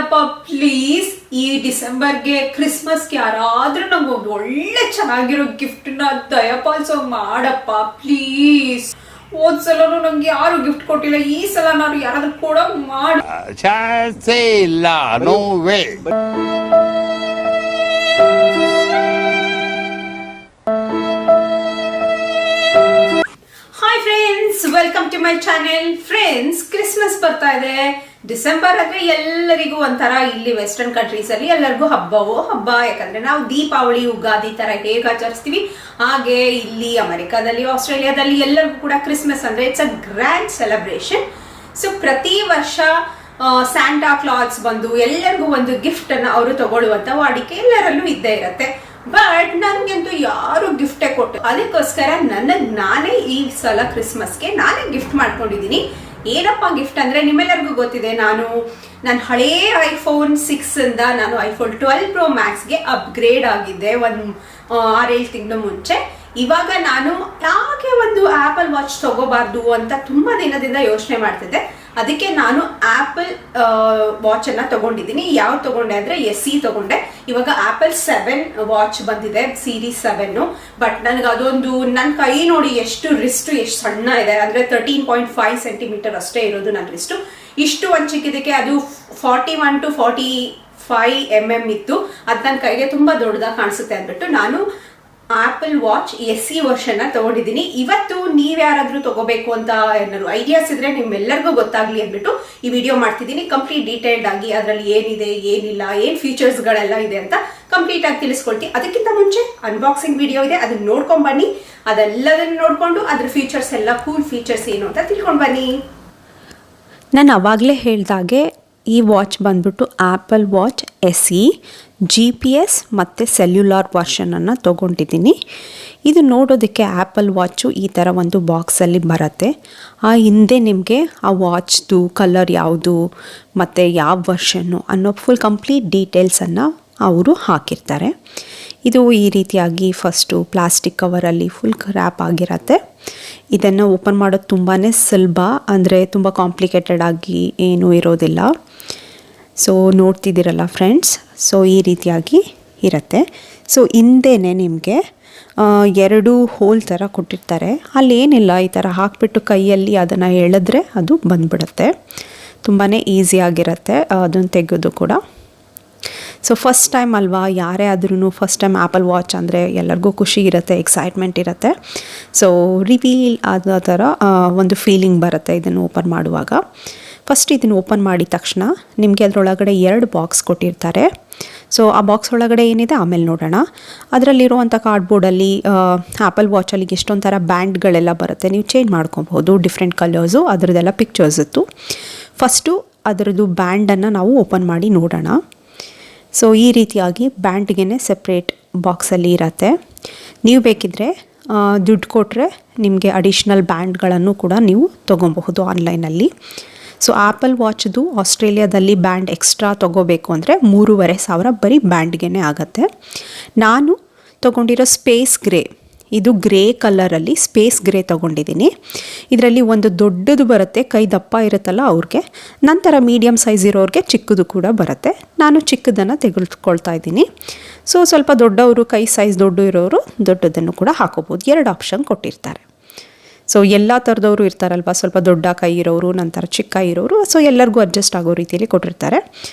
ಏನಪ್ಪ ಪ್ಲೀಸ್ ಈ ಡಿಸೆಂಬರ್ಗೆ ಕ್ರಿಸ್ಮಸ್ಗೆ ಯಾರಾದ್ರೂ ನಮ್ಗೆ ಒಂದು ಒಳ್ಳೆ ಚೆನ್ನಾಗಿರೋ ಗಿಫ್ಟ್ನ ದಯಪಾಲಿಸೋ ಮಾಡಪ್ಪ ಪ್ಲೀಸ್. ಹೋದ್ಸಲನು ನಂಗೆ ಯಾರು ಗಿಫ್ಟ್ ಕೊಟ್ಟಿಲ್ಲ, ಈ ಸಲ ನಾನು ಯಾರಾದ್ರೂ ಕೂಡ ಮಾಡಿ ಇಲ್ಲ. No way. Hi friends, welcome to my channel. Friends, Christmas ಬರ್ತಾ ಇದೆ. ಡಿಸೆಂಬರ್ ಅಂದ್ರೆ ಎಲ್ಲರಿಗೂ ಒಂಥರ, ಇಲ್ಲಿ ವೆಸ್ಟರ್ನ್ ಕಂಟ್ರೀಸ್ ಅಲ್ಲಿ ಎಲ್ಲರಿಗೂ ಹಬ್ಬ. ಯಾಕಂದ್ರೆ ನಾವು ದೀಪಾವಳಿ, ಯುಗಾದಿ ತರ ಹೇಗೆ ಆಚರಿಸ್ತೀವಿ ಹಾಗೆ ಇಲ್ಲಿ ಅಮೆರಿಕಾದಲ್ಲಿ, ಆಸ್ಟ್ರೇಲಿಯಾದಲ್ಲಿ ಎಲ್ಲರಿಗೂ ಕೂಡ ಕ್ರಿಸ್ಮಸ್ ಅಂದ್ರೆ it's a grand celebration. So ಪ್ರತಿ ವರ್ಷ ಸ್ಯಾಂಟಾ ಕ್ಲಾಸ್ ಬಂದು ಎಲ್ಲರಿಗೂ ಒಂದು ಗಿಫ್ಟ್ ಅನ್ನ ಅವರು ತಗೊಳ್ಳುವಂತ ವಾಡಿಕೆ ಎಲ್ಲರಲ್ಲೂ ಇದ್ದೇ ಇರತ್ತೆ. ಬಟ್ ನನ್ಗಂತೂ ಯಾರು ಗಿಫ್ಟೇ ಕೊಟ್ಟು, ಅದಕ್ಕೋಸ್ಕರ ನಾನೇ ಈ ಸಲ ಕ್ರಿಸ್ಮಸ್ಗೆ ನಾನೇ ಗಿಫ್ಟ್ ಮಾಡ್ಕೊಂಡಿದ್ದೀನಿ. ಏನಪ್ಪ ಗಿಫ್ಟ್ ಅಂದ್ರೆ, ನಿಮ್ಮೆಲ್ಲರಿಗೂ ಗೊತ್ತಿದೆ, ನನ್ನ ಹಳೇ ಐಫೋನ್ 6 ಇಂದ ನಾನು ಐಫೋನ್ 12 Pro Maxಗೆ ಅಪ್ಗ್ರೇಡ್ ಆಗಿದ್ದೆ ಒಂದು 6-7 ತಿಂಗಳು ಮುಂಚೆ. ಇವಾಗ ನಾನು ಯಾಕೆ ಒಂದು ಆಪಲ್ ವಾಚ್ ತಗೋಬಾರ್ದು ಅಂತ ತುಂಬಾ ದಿನದಿಂದ ಯೋಚನೆ ಮಾಡ್ತಿದ್ದೆ. ಅದಕ್ಕೆ ನಾನು ಆಪಲ್ ವಾಚ್ ಅನ್ನ ತಗೊಂಡಿದ್ದೀನಿ. ಯಾವ್ದು ತಗೊಂಡೆ ಅಂದ್ರೆ SE ತಗೊಂಡೆ. ಇವಾಗ ಆಪಲ್ 7 ವಾಚ್ ಬಂದಿದೆ, ಸೀರೀಸ್ 7. ಬಟ್ ನನಗೆ ಅದೊಂದು, ನನ್ನ ಕೈ ನೋಡಿ ಎಷ್ಟು ರಿಸ್ಟ್ ಎಷ್ಟು ಸಣ್ಣ ಇದೆ ಅಂದ್ರೆ 13.5 ಸೆಂಟಿಮೀಟರ್ ಅಷ್ಟೇ ಇರೋದು ನನ್ನ ರಿಸ್ಟ್. ಇಷ್ಟು ಒಂದು ಚಿಕ್ಕಿದಕ್ಕೆ ಅದು 41 to 45 mm ಇತ್ತು. ಅದು ನನ್ನ ಕೈಗೆ ತುಂಬಾ ದೊಡ್ಡದಾಗಿ ಕಾಣಿಸುತ್ತೆ ಅಂದ್ಬಿಟ್ಟು ನಾನು ಆಪಲ್ ವಾಚ್ SE ವರ್ಷನ್ ತಗೊಂಡಿದ್ದೀನಿ. ಇವತ್ತು ನೀವ್ ಯಾರಾದ್ರೂ ತಗೋಬೇಕು ಅಂತ ಏನಾದ್ರು ಐಡಿಯಾಸ್ ಇದ್ರೆ ನಿಮ್ಮೆಲ್ಲರಿಗೂ ಗೊತ್ತಾಗ್ಲಿ ಅಂದ್ಬಿಟ್ಟು ಈ ವಿಡಿಯೋ ಮಾಡ್ತಿದ್ದೀನಿ. ಕಂಪ್ಲೀಟ್ ಡೀಟೇಲ್ಡ್ ಆಗಿ ಅದರಲ್ಲಿ ಏನಿದೆ, ಏನಿಲ್ಲ, ಏನ್ ಫೀಚರ್ಸ್ ಗಳೆಲ್ಲ ಇದೆ ಅಂತ ಕಂಪ್ಲೀಟ್ ಆಗಿ ತಿಳಿಸ್ಕೊಳ್ತೀನಿ. ಅದಕ್ಕಿಂತ ಮುಂಚೆ ಅನ್ಬಾಕ್ಸಿಂಗ್ ವಿಡಿಯೋ ಇದೆ, ಅದನ್ನ ನೋಡ್ಕೊಂಡ್ ಬನ್ನಿ. ಅದೆಲ್ಲದನ್ನ ನೋಡ್ಕೊಂಡು ಅದ್ರ ಫೀಚರ್ಸ್ ಎಲ್ಲ, ಕೂಲ್ ಫೀಚರ್ಸ್ ಏನು ಅಂತ ತಿಳ್ಕೊಂಡ್ ಬನ್ನಿ. ನಾನು ಅವಾಗಲೇ ಹೇಳ್ದಾಗೆ ಈ ವಾಚ್ ಬಂದ್ಬಿಟ್ಟು ಆಪಲ್ ವಾಚ್ SE GPS ಮತ್ತು ಸೆಲ್ಯುಲಾರ್ ವರ್ಷನನ್ನು ತೊಗೊಂಡಿದ್ದೀನಿ. ಇದು ನೋಡೋದಕ್ಕೆ ಆಪಲ್ ವಾಚು ಈ ಥರ ಒಂದು ಬಾಕ್ಸಲ್ಲಿ ಬರುತ್ತೆ. ಆ ಹಿಂದೆ ನಿಮಗೆ ಆ ವಾಚ್ದು ಕಲರ್ ಯಾವುದು ಮತ್ತು ಯಾವ ವರ್ಷನ್ನು ಅನ್ನೋ ಫುಲ್ ಕಂಪ್ಲೀಟ್ ಡೀಟೇಲ್ಸನ್ನು ಅವರು ಹಾಕಿರ್ತಾರೆ. ಇದು ಈ ರೀತಿಯಾಗಿ ಫಸ್ಟು ಪ್ಲಾಸ್ಟಿಕ್ ಕವರಲ್ಲಿ ಫುಲ್ ರ್ಯಾಪ್ ಆಗಿರತ್ತೆ. ಇದನ್ನು ಓಪನ್ ಮಾಡೋದು ತುಂಬಾ ಸುಲಭ, ಅಂದರೆ ತುಂಬ ಕಾಂಪ್ಲಿಕೇಟೆಡ್ ಆಗಿ ಏನೂ ಇರೋದಿಲ್ಲ. ಸೊ ನೋಡ್ತಿದ್ದೀರಲ್ಲ ಫ್ರೆಂಡ್ಸ್, ಸೊ ಈ ರೀತಿಯಾಗಿ ಇರುತ್ತೆ. ಸೊ ಹಿಂದೆನೇ ನಿಮಗೆ 2 ಹೋಲ್ ಥರ ಕೊಟ್ಟಿರ್ತಾರೆ. ಅಲ್ಲೇನಿಲ್ಲ, ಈ ಥರ ಹಾಕಿಬಿಟ್ಟು ಕೈಯಲ್ಲಿ ಅದನ್ನು ಎಳೆದ್ರೆ ಅದು ಬಂದ್ಬಿಡುತ್ತೆ. ತುಂಬಾ ಈಸಿಯಾಗಿರುತ್ತೆ ಅದನ್ನು ತೆಗೆಯೋದು ಕೂಡ. ಸೊ ಫಸ್ಟ್ ಟೈಮ್ ಅಲ್ವಾ, ಯಾರೇ ಆದ್ರೂ ಫಸ್ಟ್ ಟೈಮ್ ಆಪಲ್ ವಾಚ್ ಅಂದರೆ ಎಲ್ಲರಿಗೂ ಖುಷಿ ಇರುತ್ತೆ, ಎಕ್ಸೈಟ್ಮೆಂಟ್ ಇರುತ್ತೆ. ಸೊ ರಿವೀಲ್ ಆದ ಥರ ಒಂದು ಫೀಲಿಂಗ್ ಬರುತ್ತೆ ಇದನ್ನು ಓಪನ್ ಮಾಡುವಾಗ. ಫಸ್ಟ್ ಇದನ್ನು ಓಪನ್ ಮಾಡಿದ ತಕ್ಷಣ ನಿಮಗೆ ಅದರೊಳಗಡೆ 2 ಬಾಕ್ಸ್ ಕೊಟ್ಟಿರ್ತಾರೆ. ಸೊ ಆ ಬಾಕ್ಸ್ ಒಳಗಡೆ ಏನಿದೆ ಆಮೇಲೆ ನೋಡೋಣ. ಅದರಲ್ಲಿರುವಂಥ ಕಾರ್ಡ್ಬೋರ್ಡಲ್ಲಿ ಆಪಲ್ ವಾಚಲ್ಲಿ ಎಷ್ಟೊಂದು ಥರ ಬ್ಯಾಂಡ್ಗಳೆಲ್ಲ ಬರುತ್ತೆ, ನೀವು ಚೇಂಜ್ ಮಾಡ್ಕೊಬಹುದು, ಡಿಫ್ರೆಂಟ್ ಕಲರ್ಸು, ಅದರದ್ದೆಲ್ಲ ಪಿಕ್ಚರ್ಸ್ ಇತ್ತು. ಫಸ್ಟು ಅದರದ್ದು ಬ್ಯಾಂಡನ್ನು ನಾವು ಓಪನ್ ಮಾಡಿ ನೋಡೋಣ. ಸೊ ಈ ರೀತಿಯಾಗಿ ಬ್ಯಾಂಡ್ಗೆ ಸೆಪ್ರೇಟ್ ಬಾಕ್ಸಲ್ಲಿ ಇರುತ್ತೆ. ನೀವು ಬೇಕಿದ್ದರೆ ದುಡ್ಡು ಕೊಟ್ಟರೆ ನಿಮಗೆ ಅಡಿಷ್ನಲ್ ಬ್ಯಾಂಡ್ಗಳನ್ನು ಕೂಡ ನೀವು ತೊಗೊಬಹುದು ಆನ್ಲೈನಲ್ಲಿ. ಸೊ ಆಪಲ್ ವಾಚ್ದು ಆಸ್ಟ್ರೇಲಿಯಾದಲ್ಲಿ ಬ್ಯಾಂಡ್ ಎಕ್ಸ್ಟ್ರಾ ತೊಗೋಬೇಕು ಅಂದರೆ 3,500 ಬರೀ ಬ್ಯಾಂಡ್ಗೆ ಆಗುತ್ತೆ. ನಾನು ತೊಗೊಂಡಿರೋ ಸ್ಪೇಸ್ ಗ್ರೇ, ಇದು ಗ್ರೇ ಕಲರಲ್ಲಿ ಸ್ಪೇಸ್ ಗ್ರೇ ತೊಗೊಂಡಿದ್ದೀನಿ. ಇದರಲ್ಲಿ ಒಂದು ದೊಡ್ಡದು ಬರುತ್ತೆ, ಕೈ ದಪ್ಪ ಇರುತ್ತಲ್ಲ ಅವ್ರಿಗೆ, ನಂತರ ಮೀಡಿಯಮ್ ಸೈಜ್ ಇರೋರಿಗೆ ಚಿಕ್ಕದು ಕೂಡ ಬರುತ್ತೆ. ನಾನು ಚಿಕ್ಕದನ್ನು ತೆಗೆದುಕೊಳ್ತಾ ಇದ್ದೀನಿ. ಸೊ ಸ್ವಲ್ಪ ದೊಡ್ಡವರು, ಕೈ ಸೈಜ್ ದೊಡ್ಡ ಇರೋರು ದೊಡ್ಡದನ್ನು ಕೂಡ ಹಾಕೋಬೋದು. 2 ಆಪ್ಷನ್ ಕೊಟ್ಟಿರ್ತಾರೆ. ಸೊ ಎಲ್ಲ ಥರದವರು ಇರ್ತಾರಲ್ವ, ಸ್ವಲ್ಪ ದೊಡ್ಡ ಕೈ ಇರೋರು, ನಂತರ ಚಿಕ್ಕ ಕೈ ಇರೋರು. ಸೊ ಎಲ್ಲರಿಗೂ ಅಡ್ಜಸ್ಟ್ ಆಗೋ ರೀತಿಯಲ್ಲಿ ಕೊಟ್ಟಿರ್ತಾರೆ.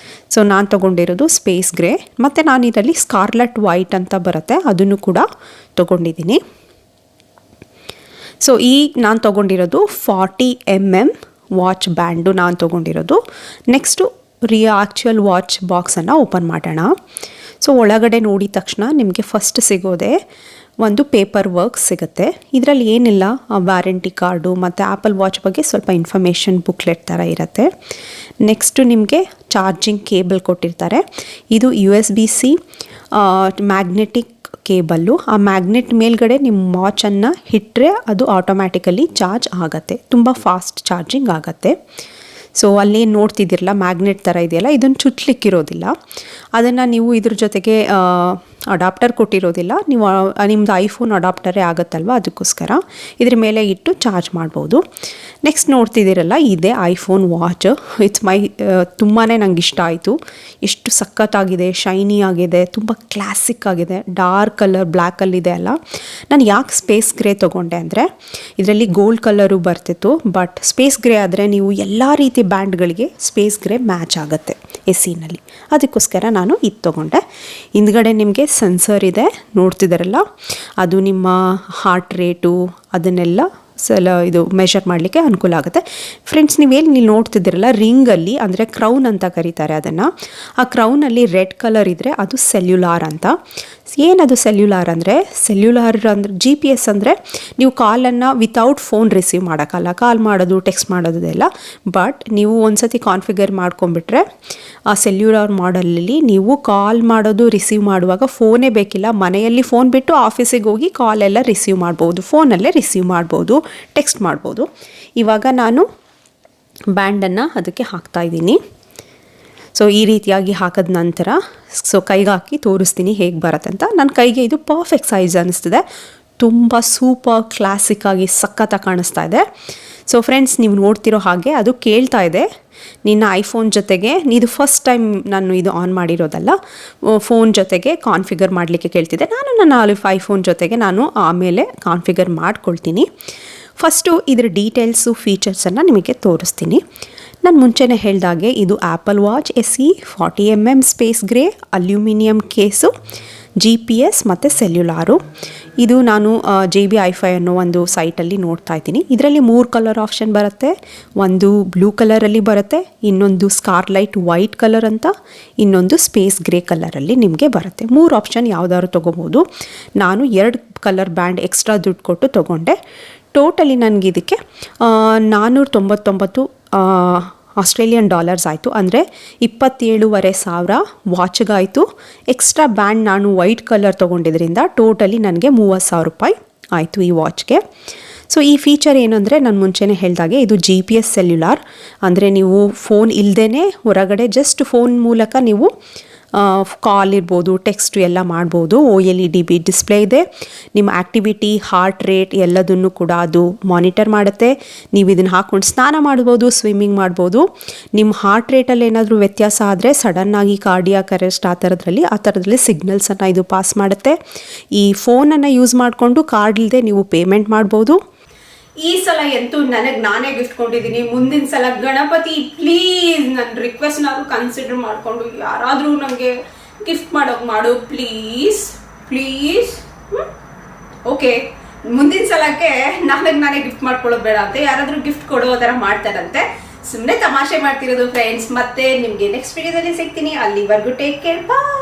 ಸೊ ನಾನು ತೊಗೊಂಡಿರೋದು ಸ್ಪೇಸ್ ಗ್ರೇ, ಮತ್ತು ನಾನು ಇದರಲ್ಲಿ ಸ್ಕಾರ್ಲೆಟ್ ವೈಟ್ ಅಂತ ಬರುತ್ತೆ, ಅದನ್ನು ಕೂಡ ತೊಗೊಂಡಿದ್ದೀನಿ. ಸೊ ನಾನು ತೊಗೊಂಡಿರೋದು 40 mm ವಾಚ್ ಬ್ಯಾಂಡು ನಾನು ತೊಗೊಂಡಿರೋದು. ನೆಕ್ಸ್ಟು ಆ್ಯಕ್ಚುಯಲ್ ವಾಚ್ ಬಾಕ್ಸನ್ನು ಓಪನ್ ಮಾಡೋಣ. ಸೊ ಒಳಗಡೆ ನೋಡಿದ ತಕ್ಷಣ ನಿಮಗೆ ಫಸ್ಟ್ ಸಿಗೋದೆ ಒಂದು ಪೇಪರ್ ವರ್ಕ್ ಸಿಗುತ್ತೆ. ಇದರಲ್ಲಿ ಏನಿಲ್ಲ, ವ್ಯಾರಂಟಿ ಕಾರ್ಡು ಮತ್ತು ಆಪಲ್ ವಾಚ್ ಬಗ್ಗೆ ಸ್ವಲ್ಪ ಇನ್ಫಾರ್ಮೇಷನ್ ಬುಕ್ಲೆಟ್ ಥರ ಇರುತ್ತೆ. ನೆಕ್ಸ್ಟು ನಿಮಗೆ ಚಾರ್ಜಿಂಗ್ ಕೇಬಲ್ ಕೊಟ್ಟಿರ್ತಾರೆ. ಇದು USB-C ಮ್ಯಾಗ್ನೆಟಿಕ್ ಕೇಬಲ್ಲು. ಆ ಮ್ಯಾಗ್ನೆಟ್ ಮೇಲ್ಗಡೆ ನಿಮ್ಮ ವಾಚನ್ನು ಇಟ್ಟರೆ ಅದು ಆಟೋಮ್ಯಾಟಿಕಲಿ ಚಾರ್ಜ್ ಆಗುತ್ತೆ, ತುಂಬ ಫಾಸ್ಟ್ ಚಾರ್ಜಿಂಗ್ ಆಗುತ್ತೆ. ಸೊ ಅಲ್ಲಿ ನೋಡ್ತಿದ್ದಿರಲ್ಲ ಮ್ಯಾಗ್ನೆಟ್ ಥರ ಇದೆಯಲ್ಲ, ಇದನ್ನು ಚುಚ್ಚಲಿಕ್ಕಿರೋದಿಲ್ಲ. ಅದನ್ನು ನೀವು ಇದ್ರ ಜೊತೆಗೆ ಅಡಾಪ್ಟರ್ ಕೊಟ್ಟಿರೋದಿಲ್ಲ, ನೀವು ನಿಮ್ಮದು ಐಫೋನ್ ಅಡಾಪ್ಟರೇ ಆಗುತ್ತಲ್ವ, ಅದಕ್ಕೋಸ್ಕರ ಇದ್ರ ಮೇಲೆ ಇಟ್ಟು ಚಾರ್ಜ್ ಮಾಡ್ಬೋದು. ನೆಕ್ಸ್ಟ್ ನೋಡ್ತಿದ್ದೀರಲ್ಲ, ಇದೆ ಐಫೋನ್ ವಾಚ್. ಇಟ್ಸ್ ತುಂಬಾ ನಂಗೆ ಇಷ್ಟ ಆಯಿತು. ಎಷ್ಟು ಸಖತ್ತಾಗಿದೆ, ಶೈನಿ ಆಗಿದೆ, ತುಂಬ ಕ್ಲಾಸಿಕ್ ಆಗಿದೆ, ಡಾರ್ಕ್ ಕಲರ್ ಬ್ಲ್ಯಾಕಲ್ಲಿದೆ ಅಲ್ಲ. ನಾನು ಯಾಕೆ ಸ್ಪೇಸ್ ಗ್ರೇ ತೊಗೊಂಡೆ ಅಂದರೆ ಇದರಲ್ಲಿ ಗೋಲ್ಡ್ ಕಲರು ಬರ್ತಿತ್ತು, ಬಟ್ ಸ್ಪೇಸ್ ಗ್ರೇ ಆದರೆ ನೀವು ಎಲ್ಲ ರೀತಿ ಬ್ಯಾಂಡ್ಗಳಿಗೆ ಸ್ಪೇಸ್ ಗ್ರೇ ಮ್ಯಾಚ್ ಆಗುತ್ತೆ ಎಸ್ಸಿನಲ್ಲಿ, ಅದಕ್ಕೋಸ್ಕರ ನಾನು ಇದು ತೊಗೊಂಡೆ. ಹಿಂದ್ಗಡೆ ನಿಮಗೆ ಸೆನ್ಸರ್ ಇದೆ, ನೋಡ್ತಿದ್ದಾರಲ್ಲ, ಅದು ನಿಮ್ಮ ಹಾರ್ಟ್ ರೇಟು ಅದನ್ನೆಲ್ಲ ಇದು ಮೆಷರ್ ಮಾಡಲಿಕ್ಕೆ ಅನುಕೂಲ ಆಗುತ್ತೆ. ಫ್ರೆಂಡ್ಸ್, ನೀವೇನು ನೋಡ್ತಿದ್ದೀರಲ್ಲ, ರಿಂಗಲ್ಲಿ ಅಂದರೆ ಕ್ರೌನ್ ಅಂತ ಕರೀತಾರೆ ಅದನ್ನು. ಆ ಕ್ರೌನಲ್ಲಿ ರೆಡ್ ಕಲರ್ ಇದ್ದರೆ ಅದು ಸೆಲ್ಯುಲಾರ್ ಅಂತ. ಏನದು ಸೆಲ್ಯುಲಾರ್ ಅಂದರೆ GPS ಅಂದರೆ ನೀವು ಕಾಲನ್ನು ವಿತೌಟ್ ಫೋನ್ ರಿಸೀವ್ ಮಾಡೋಕ್ಕಲ್ಲ, ಕಾಲ್ ಮಾಡೋದು ಟೆಕ್ಸ್ಟ್ ಮಾಡೋದೆಲ್ಲ. ಬಟ್ ನೀವು ಒಂದ್ಸತಿ ಕಾನ್ಫಿಗರ್ ಮಾಡ್ಕೊಂಬಿಟ್ರೆ ಆ ಸೆಲ್ಯುಲಾರ್ ಮಾಡಲಲ್ಲಿ ನೀವು ಕಾಲ್ ಮಾಡೋದು ರಿಸೀವ್ ಮಾಡುವಾಗ ಫೋನೇ ಬೇಕಿಲ್ಲ, ಮನೆಯಲ್ಲಿ ಫೋನ್ ಬಿಟ್ಟು ಆಫೀಸಿಗೆ ಹೋಗಿ ಕಾಲೆಲ್ಲ ರಿಸೀವ್ ಮಾಡ್ಬೋದು, ಫೋನಲ್ಲೇ ರಿಸೀವ್ ಮಾಡ್ಬೋದು, ಟೆಕ್ಸ್ಟ್ ಮಾಡ್ಬೋದು. ಇವಾಗ ನಾನು ಬ್ಯಾಂಡನ್ನು ಅದಕ್ಕೆ ಹಾಕ್ತಾಯಿದ್ದೀನಿ. ಸೊ ಈ ರೀತಿಯಾಗಿ ಹಾಕಿದ ನಂತರ ಕೈಗೆ ಹಾಕಿ ತೋರಿಸ್ತೀನಿ ಹೇಗೆ ಬರುತ್ತೆ ಅಂತ. ನನ್ನ ಕೈಗೆ ಇದು ಪರ್ಫೆಕ್ಟ್ ಸೈಜ್ ಅನ್ನಿಸ್ತಿದೆ, ತುಂಬ ಸೂಪರ್ ಕ್ಲಾಸಿಕ್ಕಾಗಿ ಸಖತ್ತಾಗಿ ಕಾಣಿಸ್ತಾ ಇದೆ. ಸೊ ಫ್ರೆಂಡ್ಸ್, ನೀವು ನೋಡ್ತಿರೋ ಹಾಗೆ ಅದು ಕೇಳ್ತಾ ಇದೆ ನಿನ್ನ ಐಫೋನ್ ಜೊತೆಗೆ, ಇದು ಫಸ್ಟ್ ಟೈಮ್ ನಾನು ಇದು ಆನ್ ಮಾಡಿರೋದಲ್ಲ, ಫೋನ್ ಜೊತೆಗೆ ಕಾನ್ಫಿಗರ್ ಮಾಡಲಿಕ್ಕೆ ಕೇಳ್ತಿದ್ದೆ. ನಾನು ನನ್ನ ಐಫೋನ್ ಜೊತೆಗೆ ನಾನು ಆಮೇಲೆ ಕಾನ್ಫಿಗರ್ ಮಾಡ್ಕೊಳ್ತೀನಿ. ಫಸ್ಟು ಇದರ ಡೀಟೇಲ್ಸು ಫೀಚರ್ಸನ್ನು ನಿಮಗೆ ತೋರಿಸ್ತೀನಿ. ನಾನು ಮುಂಚೆನೇ ಹೇಳ್ದಾಗೆ ಇದು Apple watch SE 40mm space grey, aluminium case, GPS ಮತ್ತು ಸೆಲ್ಯುಲಾರು. ಇದು ನಾನು JBi-Fi ಅನ್ನೋ ಒಂದು ಸೈಟಲ್ಲಿ ನೋಡ್ತಾ ಇದ್ದೀನಿ. ಇದರಲ್ಲಿ 3 ಕಲರ್ ಆಪ್ಷನ್ ಬರುತ್ತೆ. ಒಂದು ಬ್ಲೂ ಕಲರಲ್ಲಿ ಬರುತ್ತೆ, ಇನ್ನೊಂದು ಸ್ಕಾರ್ಲೈಟ್ ವೈಟ್ ಕಲರ್ ಅಂತ, ಇನ್ನೊಂದು ಸ್ಪೇಸ್ ಗ್ರೇ ಕಲರಲ್ಲಿ ನಿಮಗೆ ಬರುತ್ತೆ. 3 ಆಪ್ಷನ್ ಯಾವ್ದಾದ್ರು ತೊಗೋಬೋದು. ನಾನು 2 ಕಲರ್ ಬ್ಯಾಂಡ್ ಎಕ್ಸ್ಟ್ರಾ ದುಡ್ಡು ಕೊಟ್ಟು ತೊಗೊಂಡೆ. ಟೋಟಲಿ ನನಗೆ ಇದಕ್ಕೆ 499 ಆಸ್ಟ್ರೇಲಿಯನ್ ಡಾಲರ್ಸ್ ಆಯಿತು, ಅಂದರೆ 27,500 ವಾಚ್ಗಾಯಿತು. ಎಕ್ಸ್ಟ್ರಾ ಬ್ಯಾಂಡ್ ನಾನು ವೈಟ್ ಕಲರ್ ತೊಗೊಂಡಿದ್ರಿಂದ ಟೋಟಲಿ ನನಗೆ 30,000 ರೂಪಾಯಿ ಆಯಿತು ಈ ವಾಚ್ಗೆ. ಸೊ ಈ ಫೀಚರ್ ಏನು ಅಂದರೆ ನಾನು ಮುಂಚೆನೇ ಹೇಳಿದಾಗೆ ಇದು GPS ಸೆಲ್ಯುಲಾರ್, ಅಂದರೆ ನೀವು ಫೋನ್ ಇಲ್ಲದೇ ಹೊರಗಡೆ ಜಸ್ಟ್ ಫೋನ್ ಮೂಲಕ ನೀವು ಕಾಲ್ ಇರ್ಬೋದು, ಟೆಕ್ಸ್ಟ್ ಎಲ್ಲ ಮಾಡ್ಬೋದು. OLED ಡಿಸ್ಪ್ಲೇ ಇದೆ. ನಿಮ್ಮ ಆ್ಯಕ್ಟಿವಿಟಿ, ಹಾರ್ಟ್ ರೇಟ್ ಎಲ್ಲದನ್ನು ಕೂಡ ಅದು ಮಾನಿಟರ್ ಮಾಡುತ್ತೆ. ನೀವು ಇದನ್ನು ಹಾಕ್ಕೊಂಡು ಸ್ನಾನ ಮಾಡ್ಬೋದು, ಸ್ವಿಮ್ಮಿಂಗ್ ಮಾಡ್ಬೋದು. ನಿಮ್ಮ ಹಾರ್ಟ್ ರೇಟಲ್ಲಿ ಏನಾದರೂ ವ್ಯತ್ಯಾಸ ಆದರೆ ಸಡನ್ನಾಗಿ ಕಾರ್ಡಿಯಾಕ್ ಅರೆಸ್ಟ್ ಆ ಥರದ್ರಲ್ಲಿ ಸಿಗ್ನಲ್ಸನ್ನು ಇದು ಪಾಸ್ ಮಾಡುತ್ತೆ. ಈ ಫೋನನ್ನು ಯೂಸ್ ಮಾಡಿಕೊಂಡು ಕಾರ್ಡ್ ಇಲ್ಲದೆ ನೀವು ಪೇಮೆಂಟ್ ಮಾಡ್ಬೋದು. ಈ ಸಲ ಅಂತೂ ನನಗೆ ನಾನೇ ಗಿಫ್ಟ್ ಕೊಟ್ಟಿದ್ದೀನಿ. ಮುಂದಿನ ಸಲ ಗಣಪತಿ ಪ್ಲೀಸ್ ನನ್ನ ರಿಕ್ವೆಸ್ಟ್ನಾದ್ರು ಕನ್ಸಿಡರ್ ಮಾಡಿಕೊಂಡು ಯಾರಾದರೂ ನನಗೆ ಗಿಫ್ಟ್ ಮಾಡು ಪ್ಲೀಸ್ ಪ್ಲೀಸ್. ಓಕೆ, ಮುಂದಿನ ಸಲಕ್ಕೆ ನಾನೇ ಗಿಫ್ಟ್ ಮಾಡ್ಕೊಳ್ಳೋದು ಬೇಡ ಅಂತ ಯಾರಾದರೂ ಗಿಫ್ಟ್ ಕೊಡೋ ಥರ ಮಾಡ್ತಾರಂತೆ. ಸುಮ್ಮನೆ ತಮಾಷೆ ಮಾಡ್ತಿರೋದು ಫ್ರೆಂಡ್ಸ್. ಮತ್ತೆ ನಿಮಗೆ ನೆಕ್ಸ್ಟ್ ವಿಡಿಯೋದಲ್ಲಿ ಸಿಗ್ತೀನಿ. ಅಲ್ಲಿವರೆಗೂ ಟೇಕ್ ಕೇರ್, ಬಾಯ್.